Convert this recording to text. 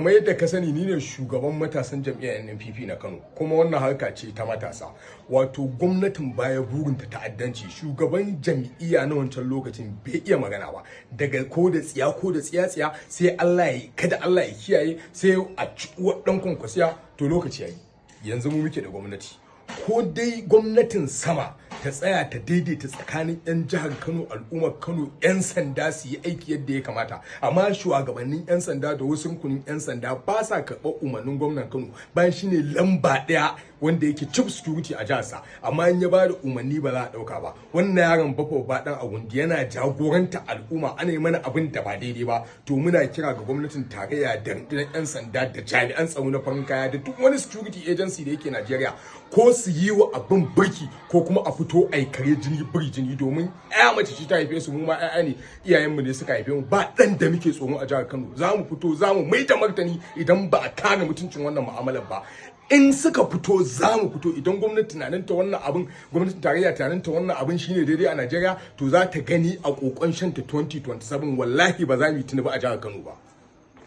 kamar yadda ka sani ni ne shugaban matasan jam'iyyar NNPP na Kano, kuma wannan harka ce ta matasa. Wato gwamnatin baya burinta ta'addanci, shugaban jam'iyya na wancan lokacin bai iya magana ba, daga ko da tsiya sai Allah ya kada Allah ya kiyaye, sai a ci dan kwankwasiya, to lokaci yayi. Yanzu mu muke da gwamnati, ko dai gwamnatin sama ta tsaya ta daidaita tsakanin 'yan jihar Kano, al'ummar Kano, 'yan sanda su yi aiki yadda ya kamata, amma shugabannin 'yan sanda da wasu rukunin 'yan sanda ba sa karɓar umarnin gwamnan Kano bayan shine lamba ɗaya wanda yake chief security a jiharsa, amma in ya ba da umarni ba za a ɗauka ba. Wannan yaron bafa ba ɗan agundi yana jagoranta al'umma, ana yi mana abin da ba daidai ba. To muna kira ga gwamnatin tarayya da 'yan sanda da jami'an tsaro na farin kaya da duk wani security agency da yake Najeriya, ko su yi wa abin birki ko kuma a fito a yi kare jini biri jini, domin ya mace ce ta haife su, mu ma 'ya'ya ne, iyayenmu ne suka haife mu, ba ɗan da muke tsoro a jihar Kano. Za mu fito, za mu mai da martani idan ba a kare mutuncin wannan mu'amalar ba. In suka fito za mu fito, idan gwamnati tunaninta wannan abin, gwamnatin tarayya tunaninta wannan abin shine daidai a Najeriya, to za ta gani a kokon shanta 2027. Wallahi ba za mu yi tuni ba a jihar Kano ba.